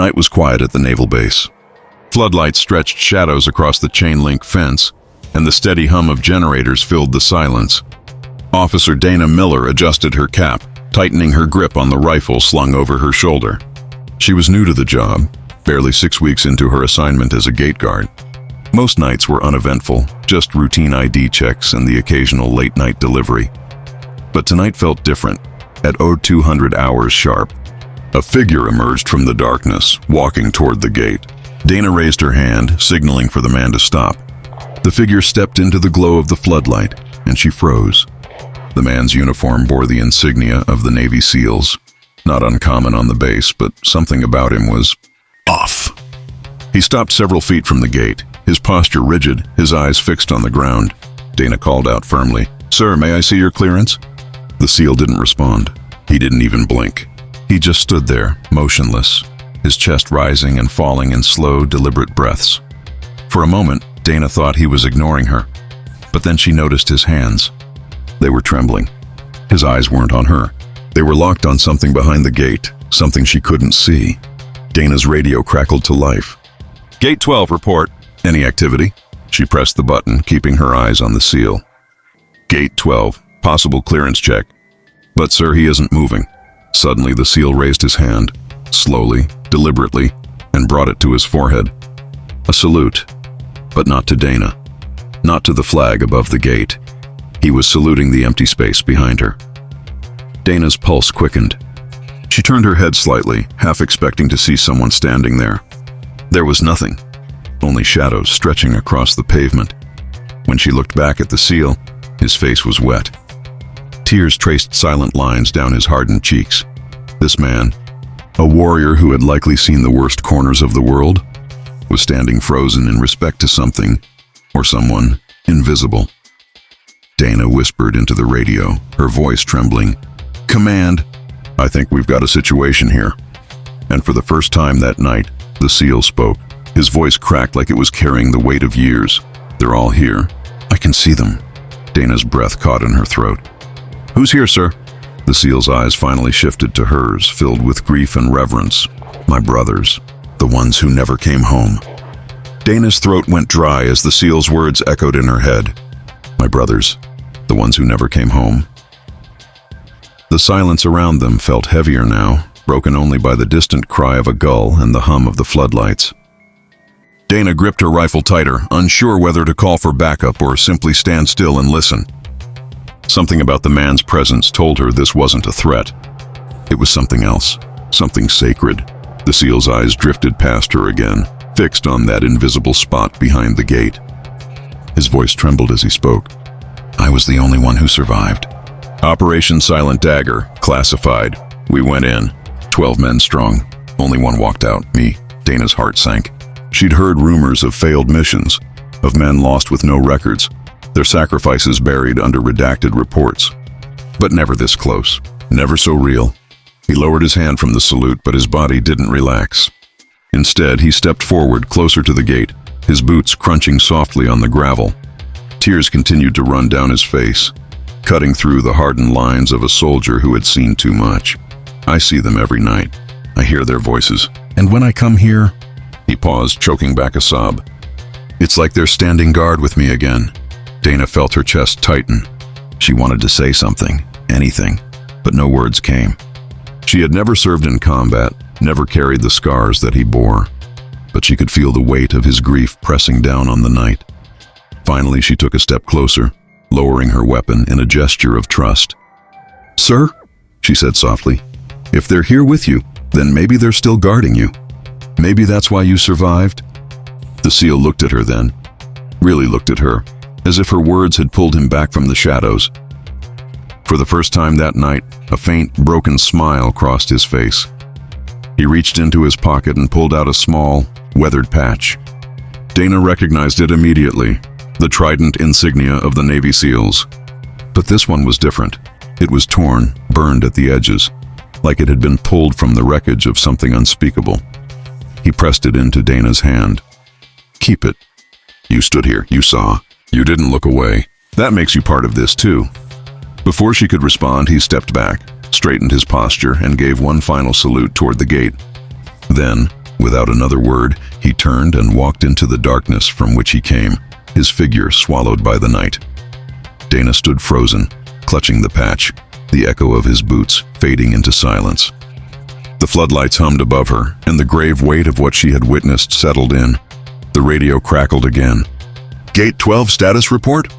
night was quiet at the naval base. Floodlights stretched shadows across the chain-link fence, and the steady hum of generators filled the silence. Officer Dana Miller adjusted her cap, tightening her grip on the rifle slung over her shoulder. She was new to the job, barely 6 weeks into her assignment as a gate guard. Most nights were uneventful, just routine ID checks and the occasional late-night delivery. But tonight felt different. At 0200 hours sharp, a figure emerged from the darkness, walking toward the gate. Dana raised her hand, signaling for the man to stop. The figure stepped into the glow of the floodlight, and she froze. The man's uniform bore the insignia of the Navy SEALs. Not uncommon on the base, but something about him was off. He stopped several feet from the gate, his posture rigid, his eyes fixed on the ground. Dana called out firmly, "Sir, may I see your clearance?" The SEAL didn't respond. He didn't even blink. He just stood there, motionless, his chest rising and falling in slow, deliberate breaths. For a moment, Dana thought he was ignoring her, but then she noticed his hands. They were trembling. His eyes weren't on her. They were locked on something behind the gate, something she couldn't see. Dana's radio crackled to life. "Gate 12, report. Any activity?" She pressed the button, keeping her eyes on the SEAL. "Gate 12, possible clearance check." "But sir, he isn't moving." Suddenly the SEAL raised his hand, slowly, deliberately, and brought it to his forehead. A salute, but not to Dana, not to the flag above the gate. He was saluting the empty space behind her. Dana's pulse quickened. She turned her head slightly, half expecting to see someone standing there. There was nothing, only shadows stretching across the pavement. When she looked back at the SEAL, his face was wet. Tears traced silent lines down his hardened cheeks. This man, a warrior who had likely seen the worst corners of the world, was standing frozen in respect to something, or someone, invisible. Dana whispered into the radio, her voice trembling. "Command, I think we've got a situation here." And for the first time that night, the SEAL spoke. His voice cracked like it was carrying the weight of years. "They're all here. I can see them." Dana's breath caught in her throat. "Who's here, sir?" The SEAL's eyes finally shifted to hers, filled with grief and reverence. "My brothers, the ones who never came home." Dana's throat went dry as the SEAL's words echoed in her head. "My brothers, the ones who never came home." The silence around them felt heavier now, broken only by the distant cry of a gull and the hum of the floodlights. Dana gripped her rifle tighter, unsure whether to call for backup or simply stand still and listen. Something about the man's presence told her this wasn't a threat. It was something else, something sacred. The SEAL's eyes drifted past her again, fixed on that invisible spot behind the gate. His voice trembled as he spoke. "I was the only one who survived. Operation Silent Dagger, classified. We went in, 12 men strong. Only one walked out, me." Dana's heart sank. She'd heard rumors of failed missions, of men lost with no records, their sacrifices buried under redacted reports. But never this close, never so real. He lowered his hand from the salute, but his body didn't relax. Instead, he stepped forward, closer to the gate, his boots crunching softly on the gravel. Tears continued to run down his face, cutting through the hardened lines of a soldier who had seen too much. "I see them every night. I hear their voices. And when I come here..." He paused, choking back a sob. "It's like they're standing guard with me again." Dana felt her chest tighten. She wanted to say something, anything, but no words came. She had never served in combat, never carried the scars that he bore, but she could feel the weight of his grief pressing down on the night. Finally, she took a step closer, lowering her weapon in a gesture of trust. "Sir," she said softly, "if they're here with you, then maybe they're still guarding you. Maybe that's why you survived." The SEAL looked at her then, really looked at her, as if her words had pulled him back from the shadows. For the first time that night, a faint, broken smile crossed his face. He reached into his pocket and pulled out a small, weathered patch. Dana recognized it immediately, the trident insignia of the Navy SEALs. But this one was different. It was torn, burned at the edges, like it had been pulled from the wreckage of something unspeakable. He pressed it into Dana's hand. "Keep it. You stood here, you saw. You didn't look away. That makes you part of this too." Before she could respond, he stepped back, straightened his posture, and gave one final salute toward the gate. Then, Without another word, he turned and walked into the darkness from which he came, his figure swallowed by the night. Dana stood frozen, clutching the patch, the echo of his boots fading into silence. The floodlights hummed above her, and the grave weight of what she had witnessed settled in. The radio crackled again. "Gate 12 status report?"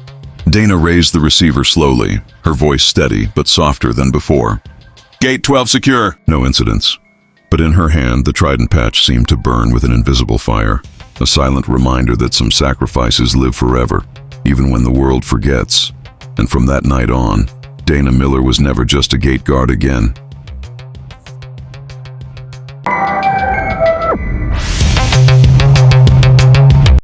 Dana raised the receiver slowly, her voice steady but softer than before. "Gate 12 secure." No incidents. But in her hand, the trident patch seemed to burn with an invisible fire, a silent reminder that some sacrifices live forever, even when the world forgets. And from that night on, Dana Miller was never just a gate guard again.